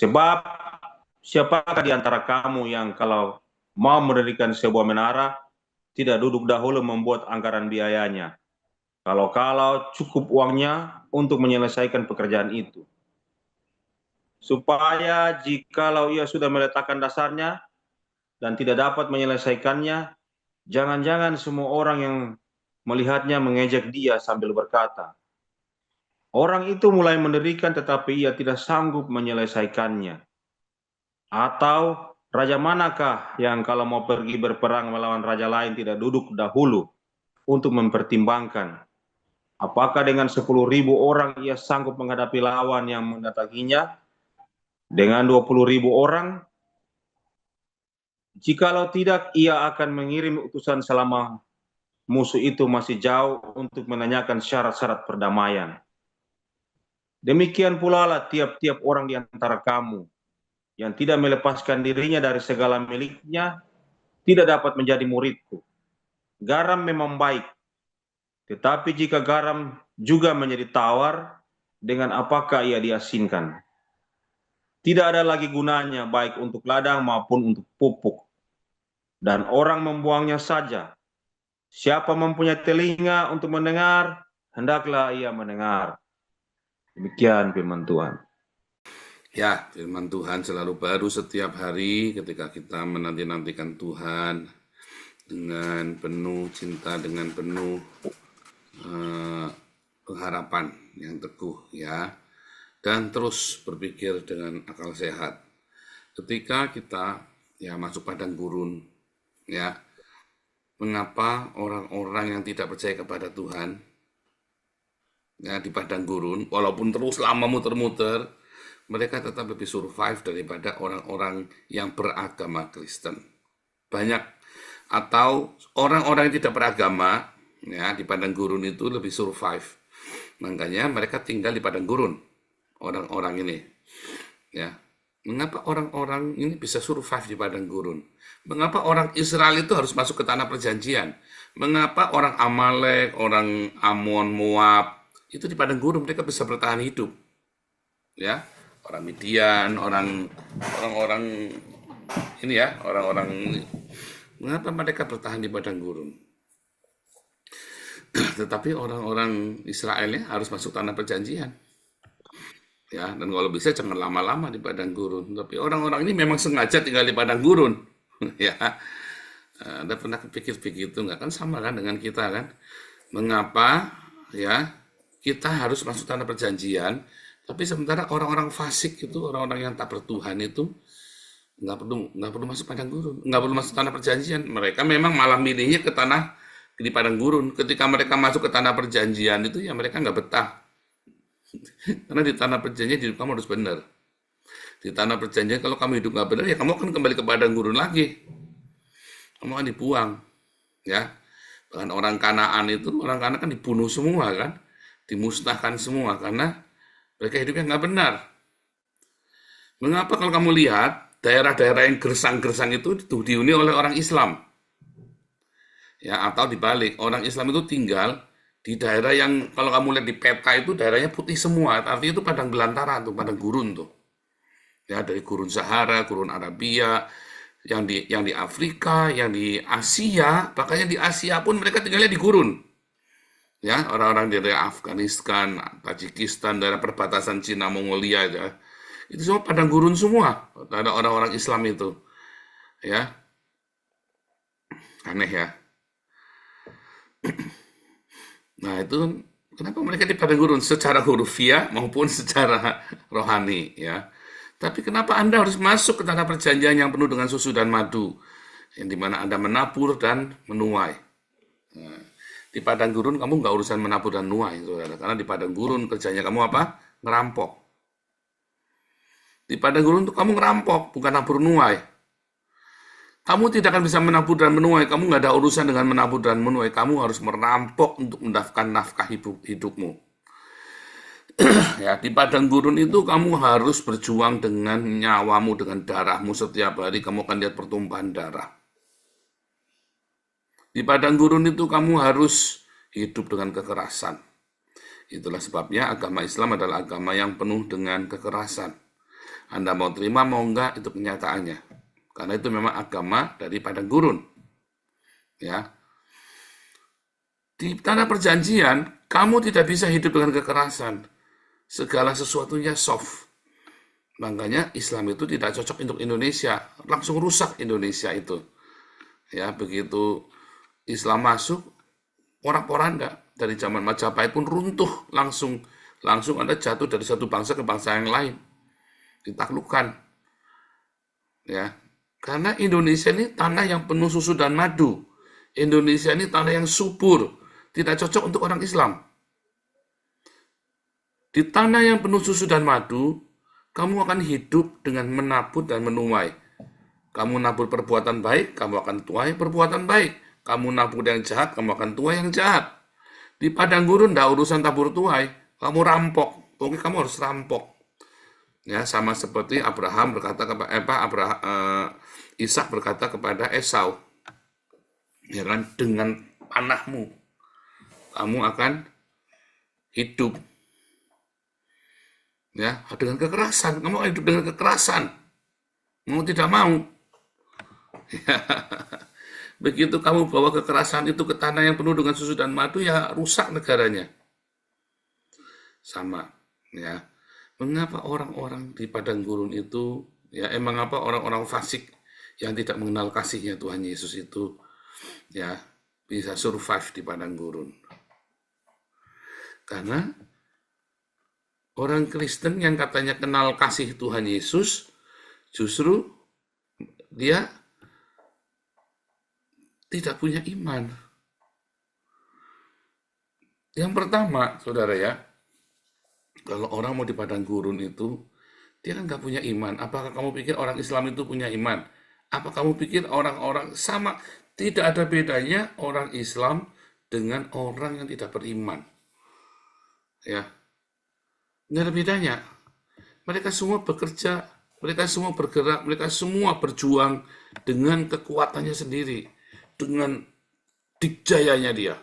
Sebab siapakah di antara kamu yang kalau mau mendirikan sebuah menara, tidak duduk dahulu membuat anggaran biayanya? Kalau cukup uangnya untuk menyelesaikan pekerjaan itu. Supaya jikalau ia sudah meletakkan dasarnya dan tidak dapat menyelesaikannya, jangan-jangan semua orang yang melihatnya mengejek dia sambil berkata, orang itu mulai mendirikan tetapi ia tidak sanggup menyelesaikannya. Atau raja manakah yang kalau mau pergi berperang melawan raja lain tidak duduk dahulu untuk mempertimbangkan apakah dengan 10.000 orang ia sanggup menghadapi lawan yang mendatanginya dengan 20.000 orang? Jikalau tidak, ia akan mengirim utusan selama musuh itu masih jauh untuk menanyakan syarat-syarat perdamaian. Demikian pula lah tiap-tiap orang di antara kamu yang tidak melepaskan dirinya dari segala miliknya tidak dapat menjadi muridku. Garam memang baik, tetapi jika garam juga menjadi tawar, dengan apakah ia diasinkan? Tidak ada lagi gunanya baik untuk ladang maupun untuk pupuk. Dan orang membuangnya saja. Siapa mempunyai telinga untuk mendengar, hendaklah ia mendengar. Demikian firman Tuhan. Ya, firman Tuhan selalu baru setiap hari ketika kita menanti-nantikan Tuhan dengan penuh cinta, dengan penuh pengharapan yang teguh ya, dan terus berpikir dengan akal sehat. Ketika kita ya masuk padang gurun ya, mengapa orang-orang yang tidak percaya kepada Tuhan ya di padang gurun, walaupun terus lama muter-muter, mereka tetap lebih survive daripada orang-orang yang beragama Kristen. Banyak atau orang-orang yang tidak beragama ya di padang gurun itu lebih survive. Makanya mereka tinggal di padang gurun. Orang-orang ini ya. Mengapa orang-orang ini bisa survive di padang gurun? Mengapa orang Israel itu harus masuk ke tanah perjanjian? Mengapa orang Amalek, orang Amon, Moab itu di padang gurun mereka bisa bertahan hidup? Ya, orang Midian, orang-orang ini ya, orang-orang ini. Mengapa mereka bertahan di padang gurun? Tetapi orang-orang Israelnya harus masuk tanah perjanjian. Ya, dan kalau bisa jangan lama-lama di padang gurun. Tapi orang-orang ini memang sengaja tinggal di padang gurun. Ya, Anda pernah kepikir begitu nggak? Kan sama kan dengan kita kan? Mengapa ya kita harus masuk tanah perjanjian? Tapi sementara orang-orang fasik itu, orang-orang yang tak bertuhan itu nggak perlu masuk padang gurun, nggak perlu masuk tanah perjanjian. Mereka memang malah milihnya ke tanah di padang gurun. Ketika mereka masuk ke tanah perjanjian itu ya mereka nggak betah. Karena di tanah perjanjian hidup kamu harus benar. Di tanah perjanjian kalau kamu hidup nggak benar ya kamu akan kembali ke padang gurun lagi. Kamu akan dibuang, ya. Bahkan orang Kanaan kan dibunuh semua kan, dimusnahkan semua karena mereka hidupnya nggak benar. Mengapa kalau kamu lihat daerah-daerah yang gersang-gersang itu dihuni oleh orang Islam? Ya, atau dibalik, orang Islam itu tinggal di daerah yang kalau kamu lihat di peta itu daerahnya putih semua, artinya itu padang belantara tuh, padang gurun tuh. Ya, dari gurun Sahara, gurun Arabia, yang di Afrika, yang di Asia, bahkan yang di Asia pun mereka tinggalnya di gurun. Ya, orang-orang dari Afghanistan, Tajikistan, daerah perbatasan Cina, Mongolia ya. Itu semua padang gurun semua. Ada orang-orang Islam itu. Ya. Aneh ya. Nah, itu kenapa mereka di padang gurun secara hurufiah maupun secara rohani ya. Tapi kenapa Anda harus masuk ke tanah perjanjian yang penuh dengan susu dan madu, yang dimana Anda menabur dan menuai? Nah, di padang gurun kamu nggak urusan menabur dan menuai, saudara. Karena di padang gurun kerjanya kamu apa? Ngerampok. Di padang gurun itu kamu ngerampok, bukan nabur nuai. Kamu tidak akan bisa menabur dan menuai. Kamu nggak ada urusan dengan menabur dan menuai. Kamu harus merampok untuk mendapatkan nafkah hidupmu. Ya, di padang gurun itu kamu harus berjuang dengan nyawamu, dengan darahmu. Setiap hari kamu akan lihat pertumpahan darah. Di padang gurun itu kamu harus hidup dengan kekerasan. Itulah sebabnya agama Islam adalah agama yang penuh dengan kekerasan. Anda mau terima, mau enggak, itu kenyataannya. Karena itu memang agama dari padang gurun. Ya. Di tanah perjanjian, kamu tidak bisa hidup dengan kekerasan. Segala sesuatunya soft. Makanya Islam itu tidak cocok untuk Indonesia. Langsung rusak Indonesia itu. Ya, begitu Islam masuk, porak-poranda dari zaman Majapahit pun runtuh langsung Anda jatuh dari satu bangsa ke bangsa yang lain, ditaklukkan. Ya, karena Indonesia ini tanah yang penuh susu dan madu. Indonesia ini tanah yang subur, tidak cocok untuk orang Islam. Di tanah yang penuh susu dan madu, kamu akan hidup dengan menabur dan menuai. Kamu nabur perbuatan baik, kamu akan tuai perbuatan baik. Kamu nabur yang jahat, kamu akan tuai yang jahat. Di padang gurun, tidak urusan tabur tuai, kamu rampok. Pokoknya kamu harus rampok. Ya, sama seperti Abraham berkata kepada Ishak berkata kepada Esau, ya kan, dengan panahmu kamu akan hidup. Ya, dengan kekerasan, kamu akan hidup dengan kekerasan. Mau tidak mau. Ya. Begitu kamu bawa kekerasan itu ke tanah yang penuh dengan susu dan madu, ya rusak negaranya. Sama, ya. Mengapa orang-orang di padang gurun itu, ya emang apa orang-orang fasik yang tidak mengenal kasihnya Tuhan Yesus itu, ya bisa survive di padang gurun? Karena orang Kristen yang katanya kenal kasih Tuhan Yesus, justru dia tidak punya iman. Yang pertama, saudara ya, kalau orang mau di padang gurun itu, dia kan nggak punya iman. Apakah kamu pikir orang Islam itu punya iman? Apa kamu pikir orang-orang sama? Tidak ada bedanya orang Islam dengan orang yang tidak beriman. Ya, nggak ada bedanya. Mereka semua bekerja, mereka semua bergerak, mereka semua berjuang dengan kekuatannya sendiri, dengan dikjayanya dia,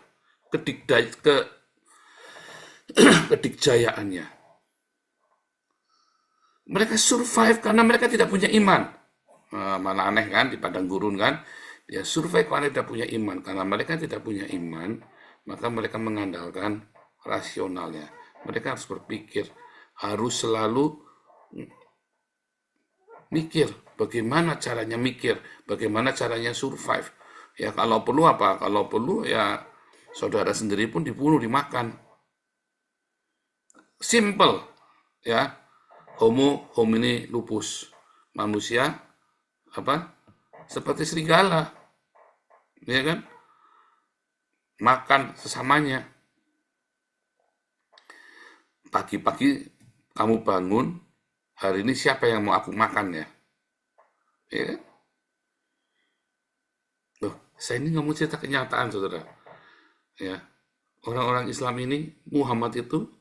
kedikjayaannya. Mereka survive karena mereka tidak punya iman. Mana aneh kan, di padang gurun kan, dia survive karena tidak punya iman. Karena mereka tidak punya iman, maka mereka mengandalkan rasionalnya. Mereka harus berpikir, harus selalu mikir, bagaimana caranya mikir, bagaimana caranya survive. Ya kalau perlu apa? Kalau perlu ya saudara sendiri pun dibunuh, dimakan. Simple, ya. Homo homini lupus. Manusia apa? Seperti serigala. Ya kan? Makan sesamanya. Pagi-pagi kamu bangun, hari ini siapa yang mau aku makan ya? Ya kan? Loh, saya ini ngomong cerita kenyataan, saudara. Ya, orang-orang Islam ini, Muhammad itu,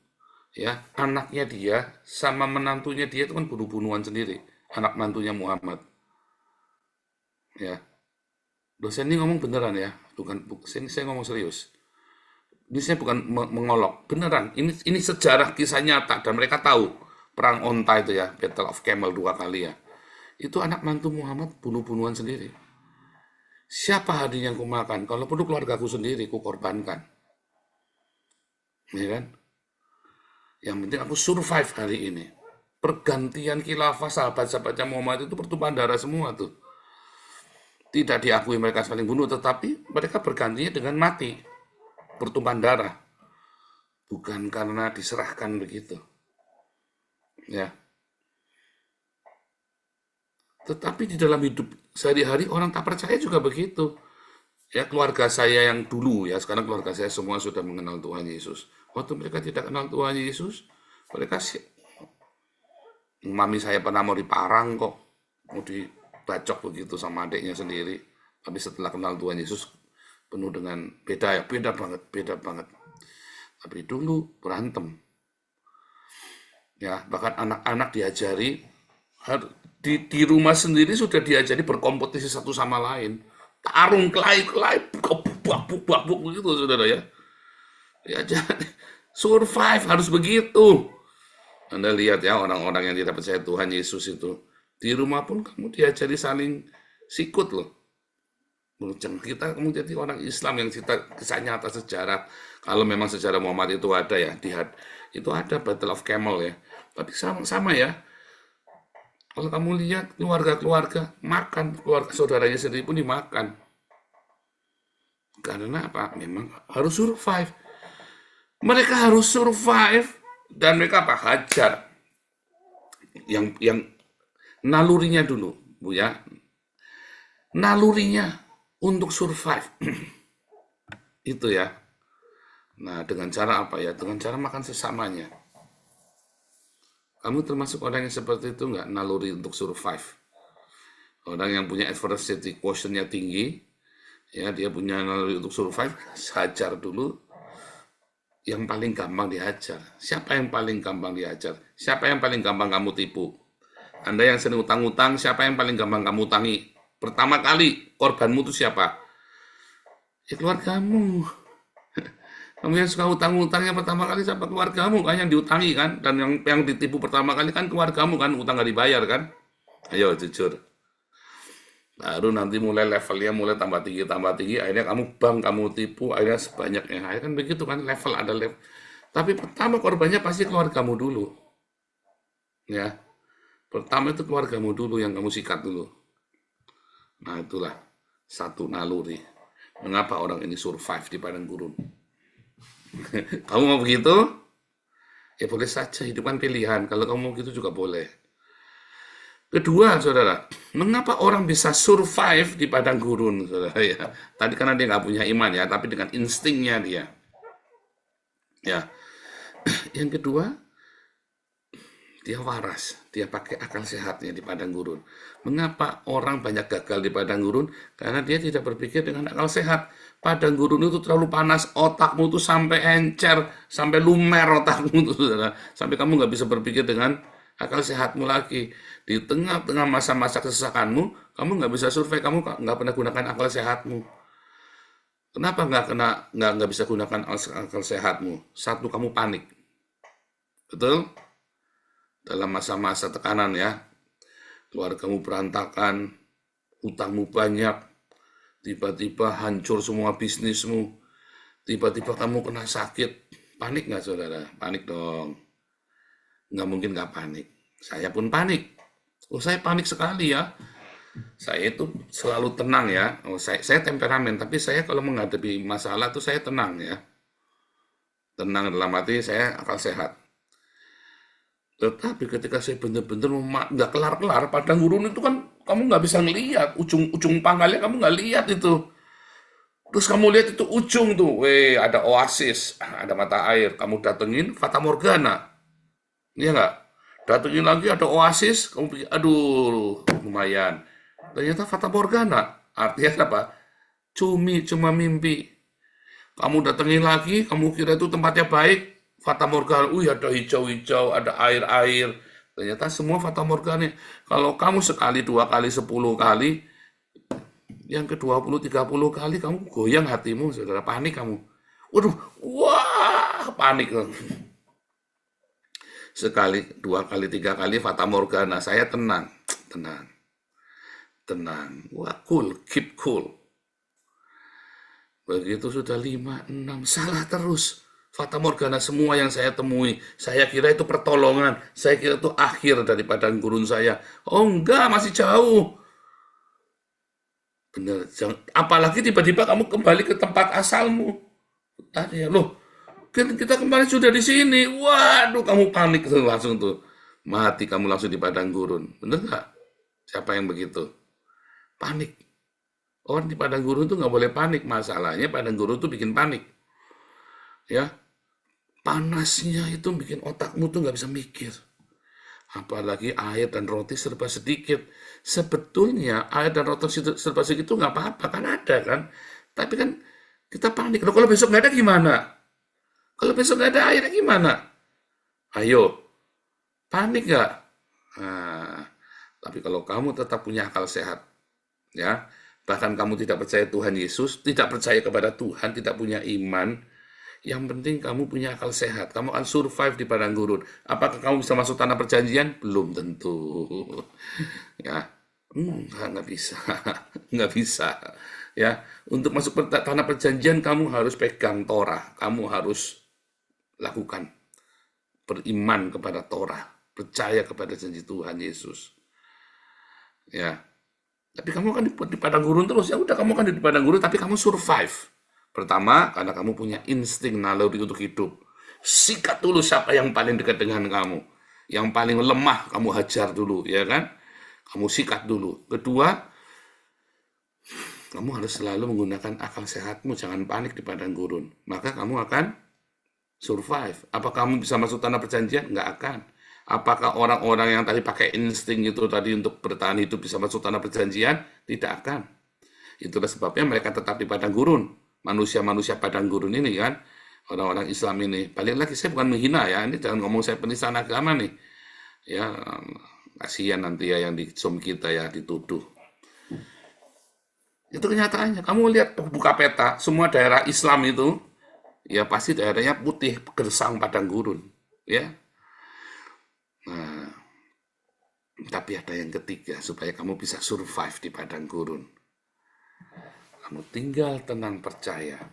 ya anaknya dia sama menantunya dia itu kan bunuh-bunuhan sendiri, anak menantunya Muhammad. Ya, dosen ini ngomong beneran ya, bukan saya ngomong serius. Ini saya bukan mengolok, beneran. Ini sejarah kisah nyata dan mereka tahu perang onta itu ya, Battle of Camel 2 kali ya. Itu anak mantu Muhammad bunuh-bunuhan sendiri. Siapa hari yang kumakan? Kalau perlu keluargaku sendiri, kukorbankan. Ya kan? Yang penting aku survive hari ini. Pergantian khilafah sahabat-sahabatnya Muhammad itu pertumpahan darah semua tuh. Tidak diakui mereka saling bunuh, tetapi mereka bergantinya dengan mati. Pertumpahan darah. Bukan karena diserahkan begitu. Ya. Tetapi di dalam hidup sehari-hari orang tak percaya juga begitu. Ya, keluarga saya yang dulu ya, sekarang keluarga saya semua sudah mengenal Tuhan Yesus. Waktu mereka tidak kenal Tuhan Yesus, mereka mami saya pernah mau diparang kok, mau dibacok begitu sama adiknya sendiri. Tapi setelah kenal Tuhan Yesus, penuh dengan beda banget. Tapi dulu berantem. Ya, bahkan anak-anak diajari di rumah sendiri sudah diajari berkompetisi satu sama lain. Tarung kelahi, bubak begitu saudara ya. Ya jadi survive harus begitu. Anda lihat ya orang-orang yang tidak percaya Tuhan Yesus itu. Di rumah pun kamu diajari saling sikut loh. Kita kamu jadi orang Islam yang kita kisah nyata sejarah. Kalau memang sejarah Muhammad itu ada ya, itu ada Battle of Camel ya. Tapi sama ya. Kalau kamu lihat keluarga-keluarga makan, keluarga saudaranya sendiri pun dimakan. Karena apa? Memang harus survive. Mereka harus survive dan mereka apa? Hajar. Yang nalurinya dulu, Bu ya. Nalurinya untuk survive. Itu ya. Nah, dengan cara apa ya? Dengan cara makan sesamanya. Kamu termasuk orang yang seperti itu nggak? Naluri untuk survive. Orang yang punya adversity quotient-nya tinggi, ya dia punya naluri untuk survive, hajar dulu. Yang paling gampang dihajar. Siapa yang paling gampang dihajar? Siapa yang paling gampang kamu tipu? Anda yang sering utang-utang, siapa yang paling gampang kamu utangi? Pertama kali, korbanmu itu siapa? Ya keluargamu. Kamu yang suka utang-utangnya pertama kali siapa? Keluargamu kan yang diutangi kan? Dan yang ditipu pertama kali kan keluargamu kan? Utang nggak dibayar kan? Ayo jujur. Baru nanti mulai levelnya mulai tambah tinggi, akhirnya kamu bank, kamu tipu, akhirnya sebanyaknya. Akhirnya kan begitu kan, level ada level. Tapi pertama korbannya pasti keluargamu dulu. Ya, pertama itu keluargamu dulu yang kamu sikat dulu. Nah itulah satu naluri. Mengapa orang ini survive di padang gurun? Kamu mau begitu? Ya boleh saja, hidup kan pilihan. Kalau kamu mau gitu juga boleh. Kedua, saudara, mengapa orang bisa survive di padang gurun, saudara ya? Tadi karena dia nggak punya iman ya, tapi dengan instingnya dia. Ya, yang kedua, dia waras, dia pakai akal sehatnya di padang gurun. Mengapa orang banyak gagal di padang gurun? Karena dia tidak berpikir dengan akal sehat. Padang gurun itu terlalu panas, otakmu tuh sampai encer, sampai lumer otakmu tuh, saudara. Sampai kamu nggak bisa berpikir dengan akal sehatmu lagi. Di tengah-tengah masa-masa kesesakanmu, kamu nggak bisa survei, kamu nggak pernah gunakan akal sehatmu. Kenapa nggak bisa gunakan akal sehatmu? Satu, kamu panik. Betul? Dalam masa-masa tekanan ya, keluargamu berantakan, utangmu banyak, tiba-tiba hancur semua bisnismu, tiba-tiba kamu kena sakit, panik nggak saudara? Panik dong. Nggak mungkin nggak panik. Saya pun panik. Oh, saya panik sekali ya. Saya itu selalu tenang ya. Oh, saya temperamen, tapi saya kalau menghadapi masalah tuh saya tenang ya. Tenang dalam arti saya akal sehat. Tetapi ketika saya benar-benar nggak kelar-kelar, padang gurun itu kan kamu nggak bisa ngelihat ujung pangkalnya, kamu nggak lihat itu. Terus kamu lihat itu ujung tuh, ada oasis, ada mata air. Kamu datengin Fata Morgana, iya nggak? Datengin lagi ada oasis, kamu pikir, aduh, lumayan. Ternyata Fata Morgana, artinya apa? Cuma mimpi. Kamu datengin lagi, kamu kira itu tempatnya baik, Fata Morgana, ada hijau-hijau, ada air-air. Ternyata semua Fata Morgana. Kalau kamu sekali, 2 kali, 10 kali, yang ke-20, 30 kali, kamu goyang hatimu, saudara, panik kamu. Waduh, wah, panik. Sekali, 2 kali, 3 kali Fata Morgana, saya tenang. Wah, cool, keep cool. Begitu sudah 5, 6, salah terus. Fata Morgana semua yang saya temui. Saya kira itu pertolongan. Saya kira itu akhir dari padang gurun saya. Oh enggak, masih jauh. Benar. Apalagi tiba-tiba kamu kembali ke tempat asalmu. Tadi ya, loh, kita kembali sudah di sini. Waduh, kamu panik tuh langsung tuh. Mati kamu langsung di padang gurun. Bener nggak? Siapa yang begitu? Panik. Orang di padang gurun tuh nggak boleh panik. Masalahnya padang gurun tuh bikin panik. Ya, panasnya itu bikin otakmu tuh nggak bisa mikir. Apalagi air dan roti serba sedikit. Sebetulnya air dan roti serba sedikit itu nggak apa-apa, kan ada kan. Tapi kan kita panik. Loh, kalau besok nggak ada gimana? Kalau besok nggak ada airnya gimana? Ayo, panik nggak? Nah, tapi kalau kamu tetap punya akal sehat, ya, bahkan kamu tidak percaya Tuhan Yesus, tidak percaya kepada Tuhan, tidak punya iman, Yang penting kamu punya akal sehat. Kamu akan survive di padang gurun. Apakah kamu bisa masuk tanah perjanjian? Belum tentu. Ya, nggak bisa, nggak bisa. Ya, untuk masuk tanah perjanjian kamu harus pegang Torah. Kamu harus lakukan beriman kepada Torah, percaya kepada janji Tuhan Yesus. Ya, tapi kamu kan di padang gurun terus. Ya udah, kamu kan di padang gurun, tapi kamu survive. Pertama, karena kamu punya insting naluri untuk hidup. Sikat dulu siapa yang paling dekat dengan kamu. Yang paling lemah kamu hajar dulu, ya kan? Kamu sikat dulu. Kedua, kamu harus selalu menggunakan akal sehatmu. Jangan panik di padang gurun. Maka kamu akan survive. Apakah kamu bisa masuk tanah perjanjian? Nggak akan. Apakah orang-orang yang tadi pakai insting itu tadi untuk bertahan hidup bisa masuk tanah perjanjian? Tidak akan. Itulah sebabnya mereka tetap di padang gurun. Manusia-manusia padang gurun ini kan, orang-orang Islam ini. Balik lagi, saya bukan menghina ya, ini jangan ngomong saya penistaan agama nih. Ya, kasihan nanti ya yang di Zoom kita ya dituduh. Itu kenyataannya. Kamu lihat buka peta, semua daerah Islam itu, ya pasti daerahnya putih, gersang padang gurun. Ya. Nah, tapi ada yang ketiga, supaya kamu bisa survive di padang gurun. Kamu tinggal tenang percaya.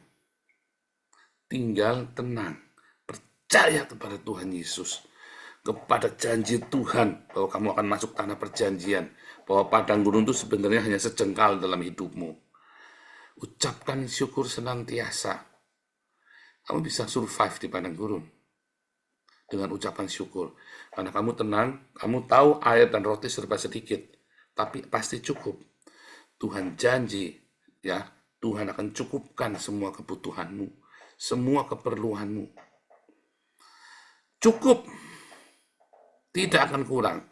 Tinggal tenang. Percaya kepada Tuhan Yesus. Kepada janji Tuhan bahwa kamu akan masuk tanah perjanjian. Bahwa padang gurun itu sebenarnya hanya sejengkal dalam hidupmu. Ucapkan syukur senantiasa. Kamu bisa survive di padang gurun. Dengan ucapan syukur. Karena kamu tenang, kamu tahu air dan roti serba sedikit. Tapi pasti cukup. Tuhan janji. Ya, Tuhan akan cukupkan semua kebutuhanmu, semua keperluanmu. Cukup, tidak akan kurang.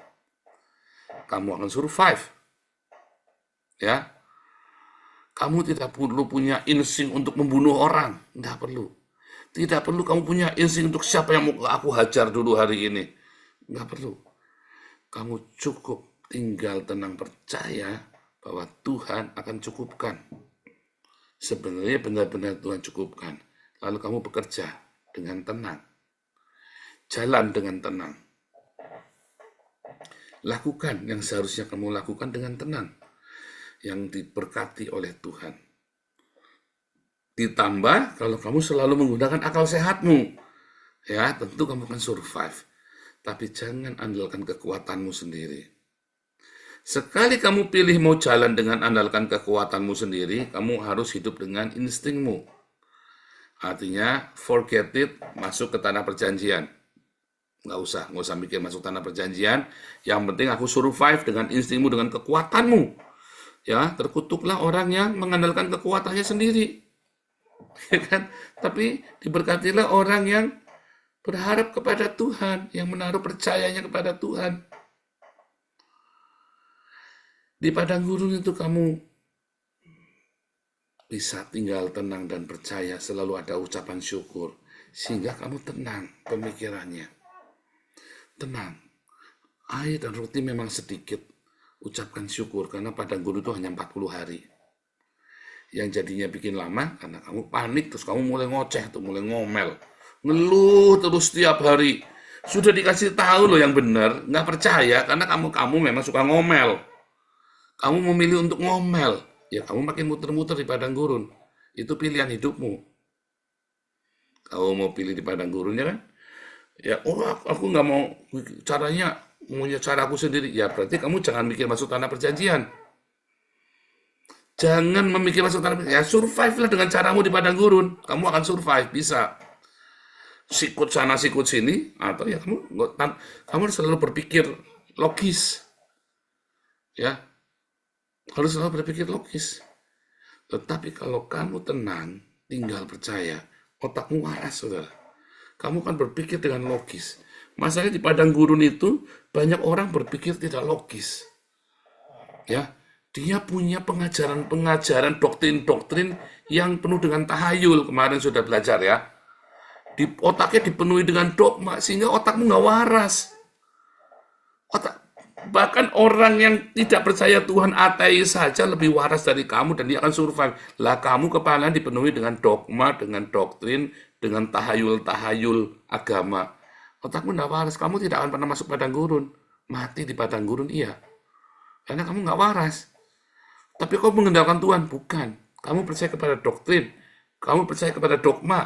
Kamu akan survive. Ya, kamu tidak perlu punya insting untuk membunuh orang, tidak perlu. Tidak perlu kamu punya insting untuk siapa yang mau aku hajar dulu hari ini, tidak perlu. Kamu cukup tinggal tenang percaya bahwa Tuhan akan cukupkan. Sebenarnya benar-benar Tuhan cukupkan. Lalu kamu bekerja dengan tenang. Jalan dengan tenang. Lakukan yang seharusnya kamu lakukan dengan tenang. Yang diberkati oleh Tuhan. Ditambah kalau kamu selalu menggunakan akal sehatmu. Ya, tentu kamu akan survive. Tapi jangan andalkan kekuatanmu sendiri. Sekali kamu pilih mau jalan dengan andalkan kekuatanmu sendiri, kamu harus hidup dengan instingmu. Artinya, forget it, masuk ke tanah perjanjian. Nggak usah mikir masuk tanah perjanjian. Yang penting aku survive dengan instingmu, dengan kekuatanmu. Ya, terkutuklah orang yang mengandalkan kekuatannya sendiri. Ya kan? Tapi diberkatilah orang yang berharap kepada Tuhan, yang menaruh percayanya kepada Tuhan. Di padang gurun itu kamu bisa tinggal tenang dan percaya, selalu ada ucapan syukur. Sehingga kamu tenang pemikirannya. Tenang. Air dan roti memang sedikit. Ucapkan syukur, karena padang gurun itu hanya 40 hari. Yang jadinya bikin lama, karena kamu panik, terus kamu mulai ngoceh, tuh mulai ngomel. Ngeluh terus setiap hari. Sudah dikasih tahu loh yang benar, nggak percaya, karena kamu memang suka ngomel. Kamu memilih untuk ngomel, ya kamu makin muter-muter di padang gurun. Itu pilihan hidupmu. Kamu mau pilih di padang gurun ya kan? Ya, aku nggak mau caranya, punya cara aku sendiri. Ya berarti kamu jangan mikir masuk tanah perjanjian. Jangan memikir masuk tanah perjanjian. Ya survive lah dengan caramu di padang gurun. Kamu akan survive, bisa. Sikut sana, sikut sini, atau ya kamu harus selalu berpikir logis. Ya, harus selalu berpikir logis. Tetapi kalau kamu tenang, tinggal percaya, otakmu waras, saudara. Kamu kan berpikir dengan logis. Masalahnya di padang gurun itu, banyak orang berpikir tidak logis. Ya, dia punya pengajaran-pengajaran, doktrin-doktrin yang penuh dengan tahayul. Kemarin sudah belajar ya. Otaknya dipenuhi dengan dogma, sehingga otakmu nggak waras. Bahkan orang yang tidak percaya Tuhan, ateis saja lebih waras dari kamu dan dia akan survive. Lah kamu kepala dipenuhi dengan dogma, dengan doktrin, dengan tahayul-tahayul agama. Otakmu tidak waras, kamu tidak akan pernah masuk padang gurun. Mati di padang gurun, iya. Karena kamu nggak waras. Tapi kau mengandalkan Tuhan, bukan. Kamu percaya kepada doktrin, kamu percaya kepada dogma,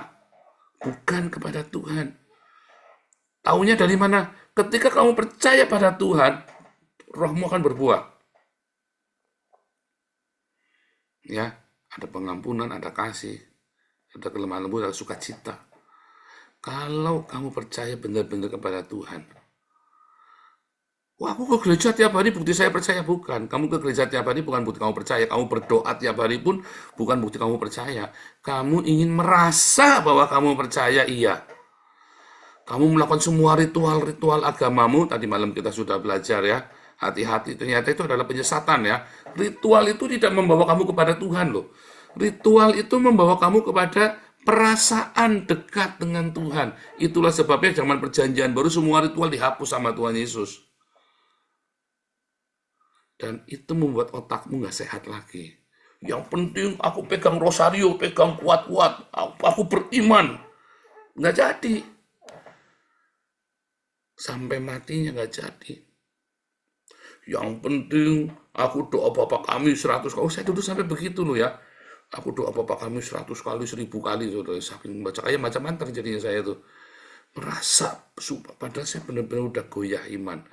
bukan kepada Tuhan. Taunya dari mana? Ketika kamu percaya pada Tuhan, rohmu akan berbuah. Ya, ada pengampunan, ada kasih, ada kelemah lembut, ada sukacita. Kalau kamu percaya benar-benar kepada Tuhan, wah, aku ke gereja tiap hari bukti saya percaya, bukan. Kamu ke gereja tiap hari bukan bukti kamu percaya. Kamu berdoa tiap hari pun bukan bukti kamu percaya. Kamu ingin merasa bahwa kamu percaya, iya. Kamu melakukan semua ritual-ritual agamamu, tadi malam kita sudah belajar ya. Hati-hati, ternyata itu adalah penyesatan ya. Ritual itu tidak membawa kamu kepada Tuhan loh. Ritual itu membawa kamu kepada perasaan dekat dengan Tuhan. Itulah sebabnya zaman perjanjian baru semua ritual dihapus sama Tuhan Yesus. Dan itu membuat otakmu nggak sehat lagi. Yang penting aku pegang rosario, pegang kuat-kuat, aku beriman. Nggak jadi. Sampai matinya nggak jadi. Yang penting aku doa Bapa kami 100 kali. Oh, saya dulu sampai begitu loh ya. Aku doa Bapa kami 100 kali, 1000 kali. Saking baca kayak macam mantra jadinya saya tuh. Merasa, padahal saya benar-benar udah goyah iman.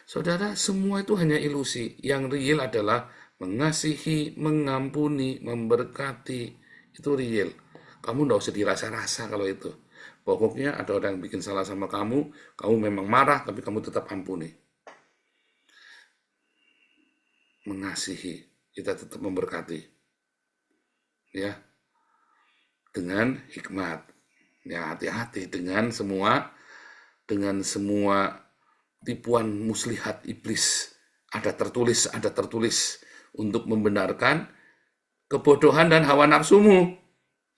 Saudara, semua itu hanya ilusi. Yang real adalah mengasihi, mengampuni, memberkati. Itu real. Kamu nggak usah dirasa-rasa kalau itu. Pokoknya ada orang yang bikin salah sama kamu memang marah, tapi kamu tetap ampuni. Mengasihi, kita tetap memberkati. Ya, dengan hikmat. Ya, hati-hati dengan semua tipuan muslihat iblis. Ada tertulis untuk membenarkan kebodohan dan hawa nafsumu.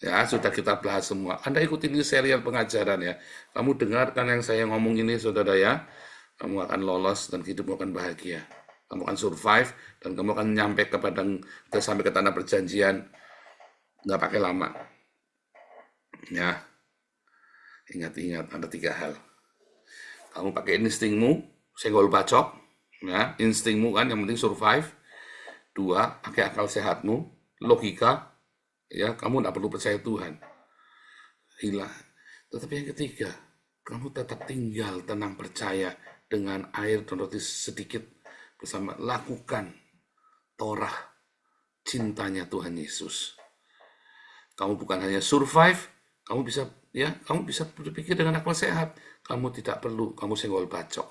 Ya, sudah kita bahas semua. Anda ikuti ini serial pengajaran ya. Kamu dengarkan yang saya ngomong ini, saudara ya. Kamu akan lolos dan hidupmu akan bahagia. Kamu akan survive dan kamu akan nyampe sampai ke tanah perjanjian. Nggak pakai lama. Ya, ingat-ingat ada 3 hal. Kamu pakai instingmu, senggol bacok. Ya, instingmu kan yang penting survive. 2, pakai akal sehatmu, logika. Ya, kamu tidak perlu percaya Tuhan. Hilang. Tetapi yang ketiga, kamu tetap tinggal tenang percaya dengan air dan roti sedikit bersama lakukan Torah cintanya Tuhan Yesus. Kamu bukan hanya survive, kamu bisa berpikir dengan akal sehat. Kamu tidak perlu kamu senggol bacok.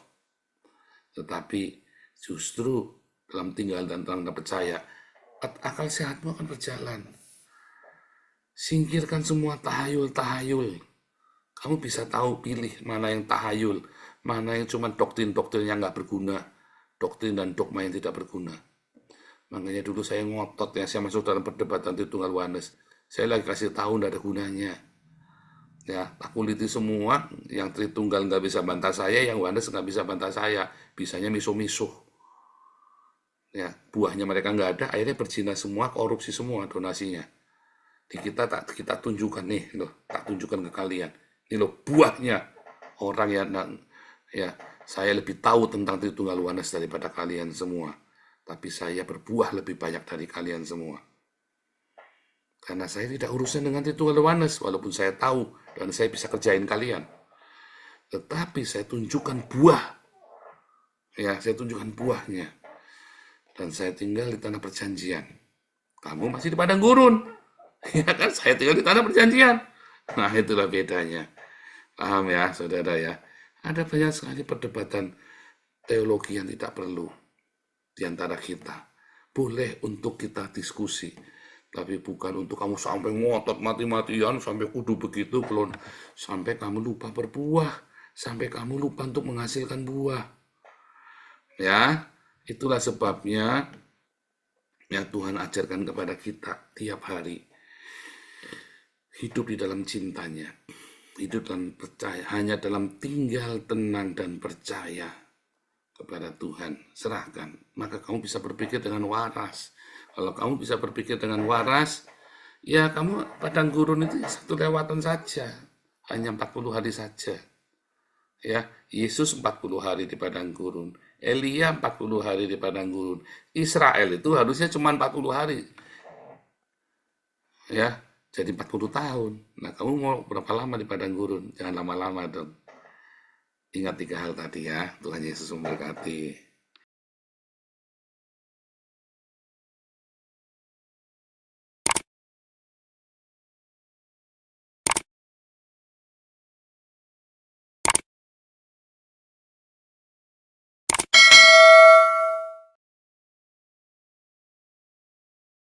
Tetapi justru dalam tinggal dan tenang percaya, akal sehatmu akan berjalan. Singkirkan semua tahayul-tahayul. Kamu bisa tahu pilih mana yang tahayul, mana yang cuma doktrin-doktrin yang nggak berguna, doktrin dan dogma yang tidak berguna. Makanya dulu saya ngotot ya, saya masuk dalam perdebatan Tritunggal Oneness. Saya lagi kasih tahu nggak ada gunanya. Ya, tak kuliti semua, yang Tritunggal nggak bisa bantah saya, yang Oneness nggak bisa bantah saya. Bisanya miso-miso. Ya, buahnya mereka nggak ada, akhirnya berzina semua, korupsi semua donasinya. Kita tunjukkan nih loh, tak tunjukkan ke kalian. Ini loh buahnya orang yang ya saya lebih tahu tentang Tritunggal Oneness daripada kalian semua. Tapi saya berbuah lebih banyak dari kalian semua. Karena saya tidak urusan dengan Tritunggal Oneness, walaupun saya tahu dan saya bisa kerjain kalian. Tetapi saya tunjukkan buah. Ya, saya tunjukkan buahnya. Dan saya tinggal di tanah perjanjian. Kamu masih di padang gurun. Ya kan, saya tinggal di tanah perjanjian. Nah, itulah bedanya. Paham ya, saudara ya. Ada banyak sekali perdebatan teologi yang tidak perlu di antara kita. Boleh untuk kita diskusi, tapi bukan untuk kamu sampai ngotot mati-matian, sampai kudu begitu, belum sampai kamu lupa berbuah, sampai kamu lupa untuk menghasilkan buah. Ya, itulah sebabnya yang Tuhan ajarkan kepada kita tiap hari. Hidup di dalam cintanya, hidup dalam percaya, hanya dalam tinggal tenang dan percaya kepada Tuhan, serahkan. Maka kamu bisa berpikir dengan waras. Kalau kamu bisa berpikir dengan waras, ya kamu padang gurun itu satu lewatan saja. Hanya 40 hari saja. Ya, Yesus 40 hari di padang gurun. Elia 40 hari di padang gurun. Israel itu harusnya cuma 40 hari. Ya, jadi 40 tahun. Nah, kamu mau berapa lama di padang gurun? Jangan lama-lama dong. Ingat 3 hal tadi ya. Tuhan Yesus memberkati.